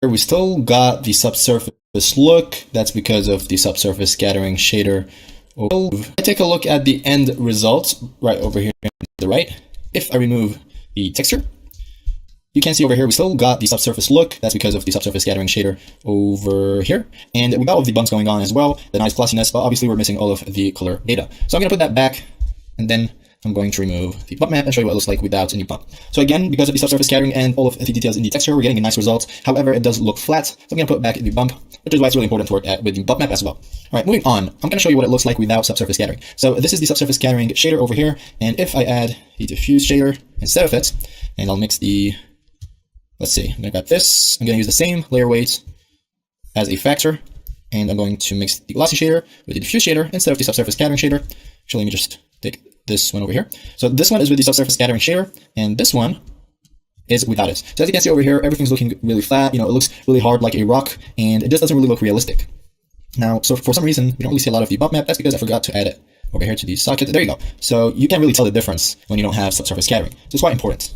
we still got the subsurface look. That's because of the subsurface scattering shader. I take a look at the end results right over here to the right. If I remove the texture, you can see over here we still got the subsurface look. That's because of the subsurface scattering shader over here. And we got all of the bumps going on as well, the nice glossiness, but obviously we're missing all of the color data. So I'm going to put that back, and then I'm going to remove the bump map and show you what it looks like without any bump. So again, because of the subsurface scattering and all of the details in the texture, we're getting a nice result. However, it does look flat. So I'm going to put back the bump, which is why it's really important to work with the bump map as well. All right, moving on, I'm going to show you what it looks like without subsurface scattering. So this is the subsurface scattering shader over here. And if I add the diffuse shader instead of it, and I'll mix the, let's see, I'm going to grab this. I'm going to use the same layer weight as a factor. And I'm going to mix the glossy shader with the diffuse shader instead of the subsurface scattering shader. Actually, let me just take this one over here. So this one is with the subsurface scattering shader, and this one is without it. So as you can see over here, everything's looking really flat. You know, it looks really hard like a rock, and it just doesn't really look realistic. Now, so for some reason, we don't really see a lot of the bump map. That's because I forgot to add it over here to the socket. There you go. So you can't really tell the difference when you don't have subsurface scattering. So it's quite important.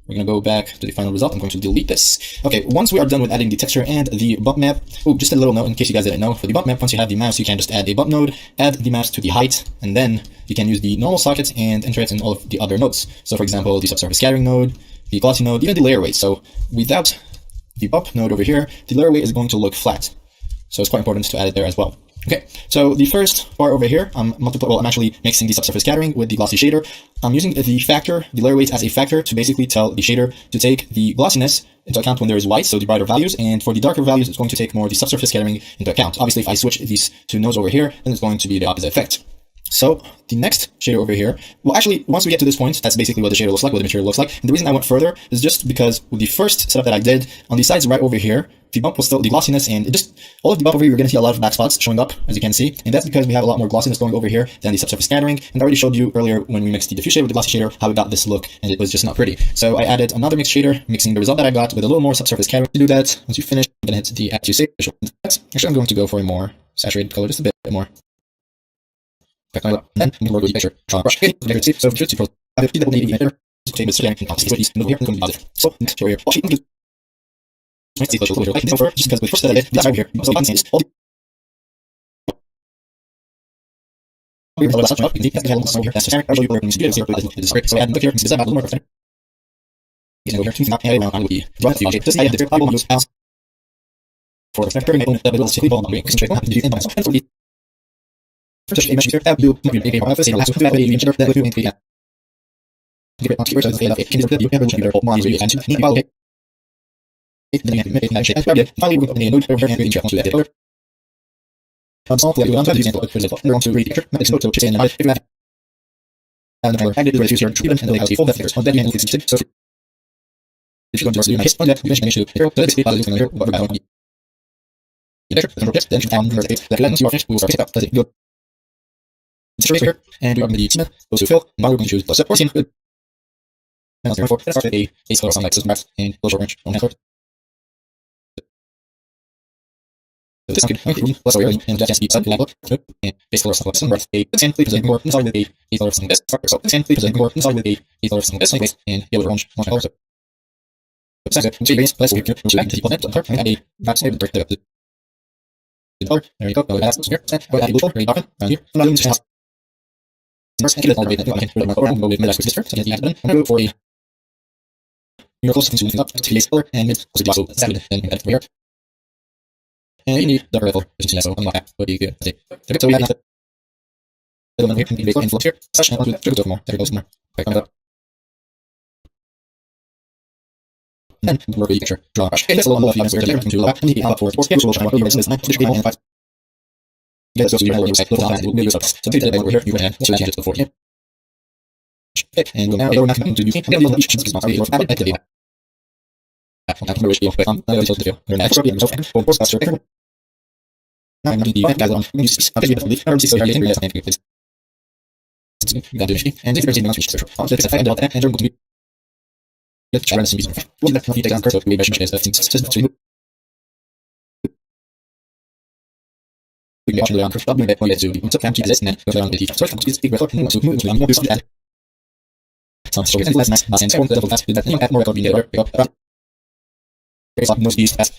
We're going to go back to the final result. I'm going to delete this. Okay, once we are done with adding the texture and the bump map, oh, just a little note in case you guys didn't know, for the bump map, once you have the mouse, you can just add a bump node, add the mouse to the height, and then you can use the normal socket and enter it in all of the other nodes. So for example, the subsurface scattering node, the glossy node, even the layer weight. So without the bump node over here, the layer weight is going to look flat. So it's quite important to add it there as well. Okay, so the first part over here, I'm actually mixing the subsurface scattering with the glossy shader. I'm using the factor, the layer weight as a factor to basically tell the shader to take the glossiness into account when there is white, so the brighter values, and for the darker values, it's going to take more the subsurface scattering into account. Obviously, if I switch these two nodes over here, then it's going to be the opposite effect. So the next shader over here, well, actually, once we get to this point, that's basically what the shader looks like, what the material looks like. And the reason I went further is just because with the first setup that I did, on the sides right over here, the bump was still the glossiness, and it just, all of the bump over here, you're going to see a lot of black spots showing up, as you can see. And that's because we have a lot more glossiness going over here than the subsurface scattering. And I already showed you earlier when we mixed the diffuse shader with the glossy shader, how we got this look, and it was just not pretty. So I added another mixed shader, mixing the result that I got with a little more subsurface scattering. To do that, once you finish, I'm going to hit the add to save. Actually, I'm going to go for a more saturated color, just a bit more. Then we can work with the picture. Draw a brush. Okay, so just to have it double navy enter. Take this again and see these here. So next here. Oh, just because with first that I did, that's right here. So you can see all the last one up. You can see over here. That's just I'll show you where you can see it. So add the here. This is a little more. You know, here to not add around with the draw the object. This I have the I will use as for the factor. I will simply ball on the concentrate on the inbox. And for the first image here, that will be a office in the last one that we enter that will be a give it on here so that it can be able to be more easily and to need about then you can make that shape. Finally, we're going to open a node over here and we can check onto that color. Solve the other using for example, we're going to read the picture, it's going to change and if you have and the color added to reduce your treatment and then has a full depth figures on that and it's so if you're going to do on that, we mentioned to here, so let's see how this is here, what we're about the picture, then you found the date that lens you are finished, we will start it up, does it good? It's straight here, and we are going to the goes to fill, now we're going to choose plus 14, good. And therefore, let's start with a base color sunlight system max and little short range on that color. So this is good. Plus over here, and that can be sub level, and base color sunlight system, a 10, please present more inside with a base color sunlight this. So 10, please present more inside with a base color sunlight this, like and yellow orange color. So besides it, so base, let's go here to back to the planet on and add a backside with the color. There you go. Go add here. Go add a blue color, very dark, around here. I'm not doing this house. First, I can all the way that I can put my color and go with mid axis this so I can add it. I'm going to go for a you're close to something up to base color and mid also also then you add it over here. And you need the level so I'm not that would be good. So we have that little here and base influence here. Such and to go more. There goes more. Right on up. And work with the picture. Draw a brush. Okay, that's a little more of the layer to lower. And the for sports will show what you this night. Just be more and five. Yeah, so you have a site little and we'll move up. So take that over here, you can add so change it before here. Okay, and we'll now go back to using and each is not your add the data. I can wish you on the other video. We're next to yourself for post faster. Now I'm going to gather on use I think we have so here in real please. That do and if there's anything else on this I and I'm going to be let's try and see what that take on cursor we measure is things to we actually on cursor that point to so can keep this and go down the teacher so I'm just speak with to move to do that some stories and less nice and so that that more record being there no speed as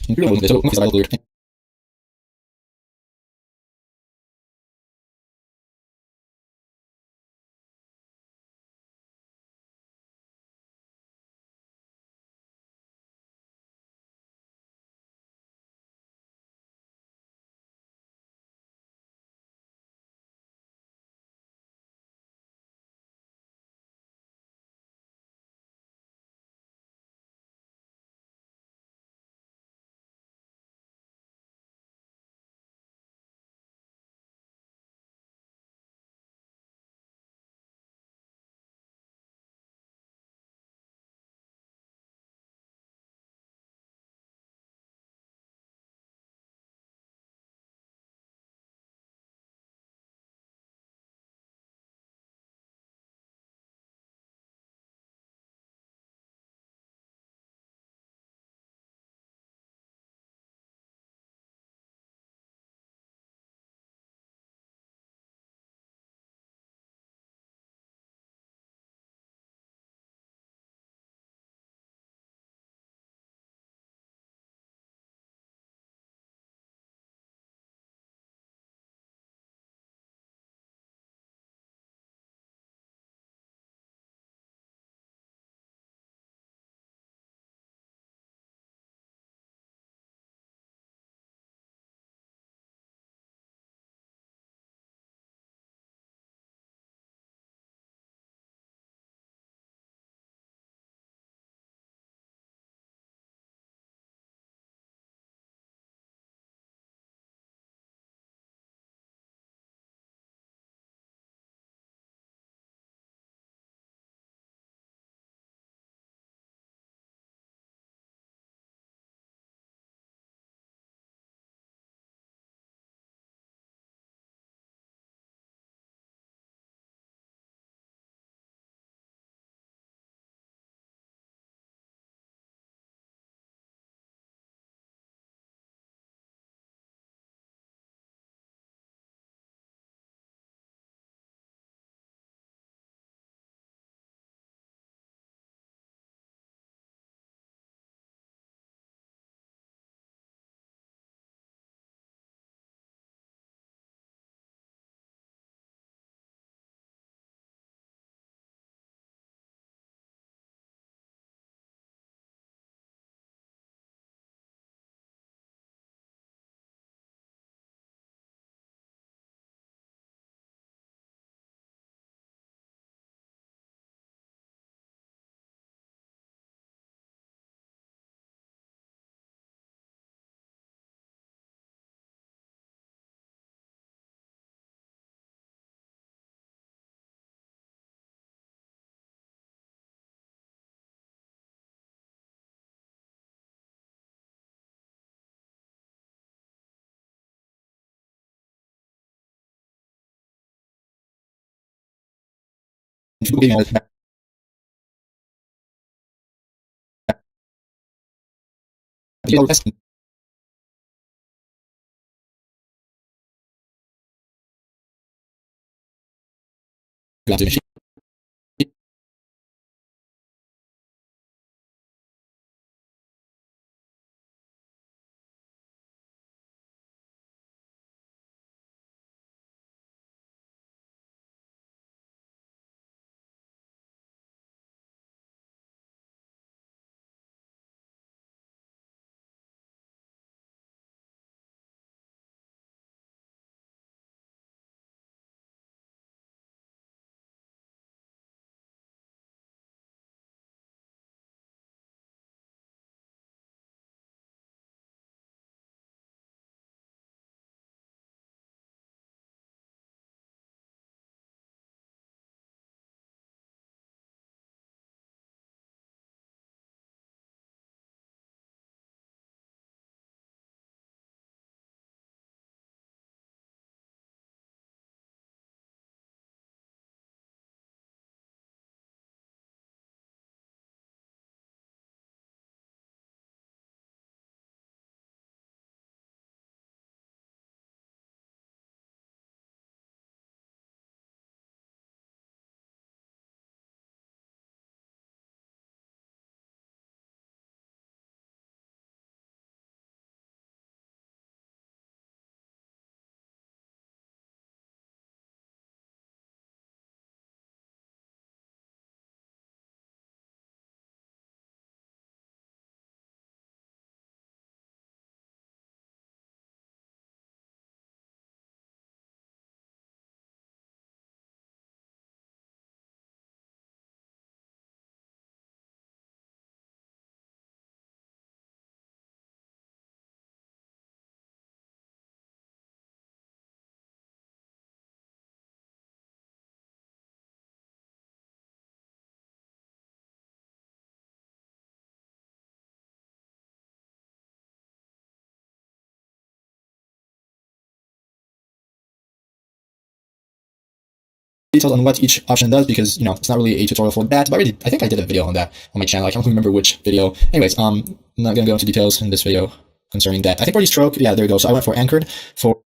details on what each option does because, it's not really a tutorial for that, but I think I did a video on that on my channel. I can't remember which video. Anyways, I'm not going to go into details in this video concerning that. I think for the stroke, yeah, there you go. So I went for anchored for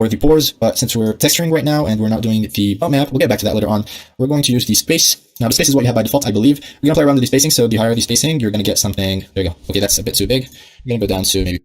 the pores, but since we're texturing right now and we're not doing the bump map, we'll get back to that later on. We're going to use the space. Now the space is what you have by default, I believe. We're gonna play around with the spacing, so the higher the spacing, you're gonna get something. There you go. Okay, that's a bit too big. We're gonna go down to maybe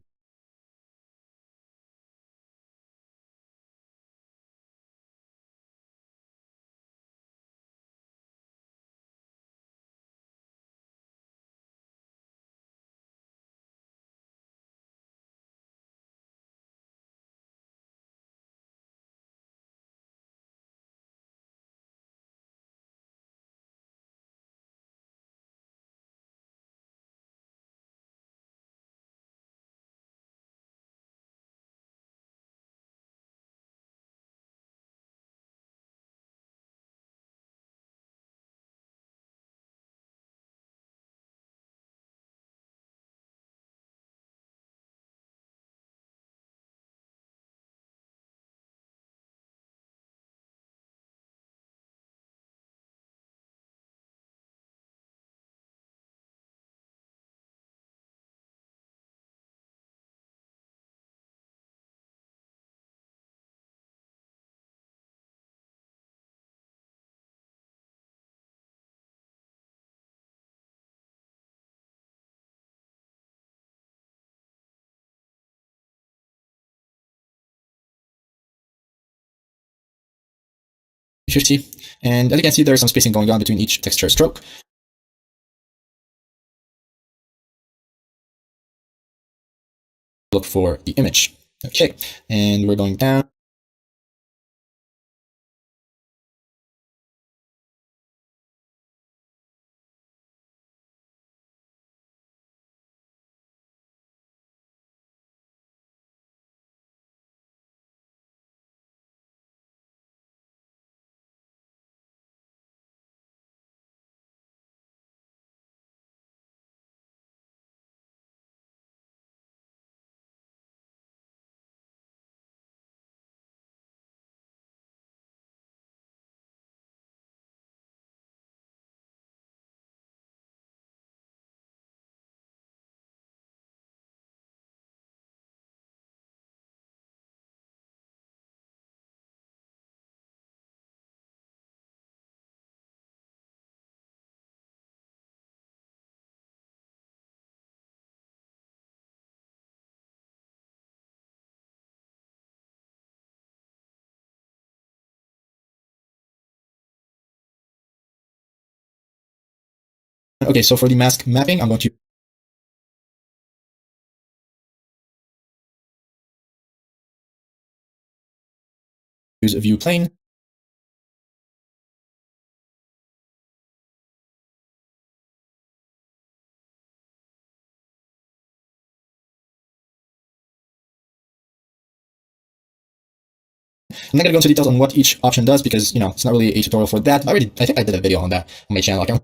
50. And as you can see, there's some spacing going on between each texture stroke. Look for the image. Okay, and we're going down. Okay, so for the mask mapping, I'm going to use a view plane. I'm not gonna go into details on what each option does because, it's not really a tutorial for that. I think I did a video on that on my channel. I can't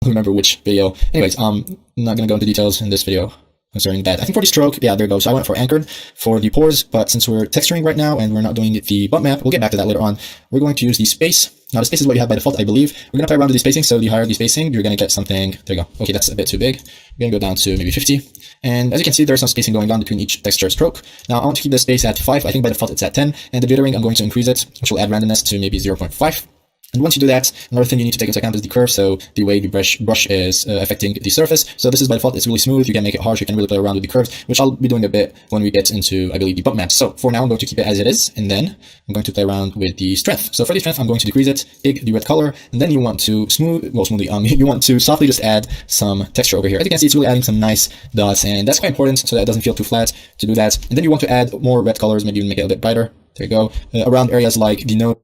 remember which video. Anyways, I'm not gonna go into details in this video concerning that. I think for the stroke, yeah, there it goes. So I went for anchored for the pores, but since we're texturing right now and we're not doing the bump map, we'll get back to that later on. We're going to use the space. Now the space is what you have by default, I believe. We're gonna play around with the spacing. So the higher the spacing, you're gonna get something. There you go. Okay, that's a bit too big. We're gonna go down to maybe 50. And as you can see, there's some spacing going on between each texture stroke. Now I want to keep the space at 5. I think by default it's at 10. And the jittering, I'm going to increase it, which will add randomness to maybe 0.5. And once you do that, another thing you need to take into account is the curve, so the way the brush is affecting the surface. So this is by default, it's really smooth. You can make it harsh, you can really play around with the curves, which I'll be doing a bit when we get into, I believe, the bump maps. So for now, I'm going to keep it as it is, and then I'm going to play around with the strength. So for the strength, I'm going to decrease it, pick the red color, and then you want to you want to softly just add some texture over here. As you can see, it's really adding some nice dots, and that's quite important so that it doesn't feel too flat to do that. And then you want to add more red colors, maybe even make it a bit brighter. There you go. Around areas like the nose,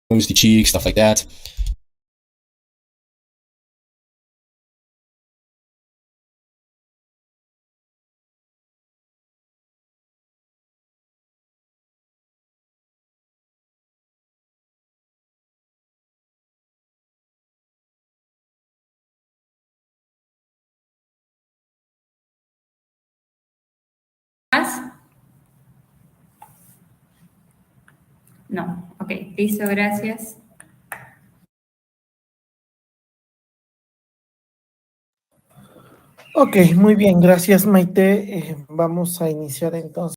the cheeks, stuff like that. ¿Más? No, ok, listo, gracias. Ok, muy bien, gracias Maite. Vamos a iniciar entonces.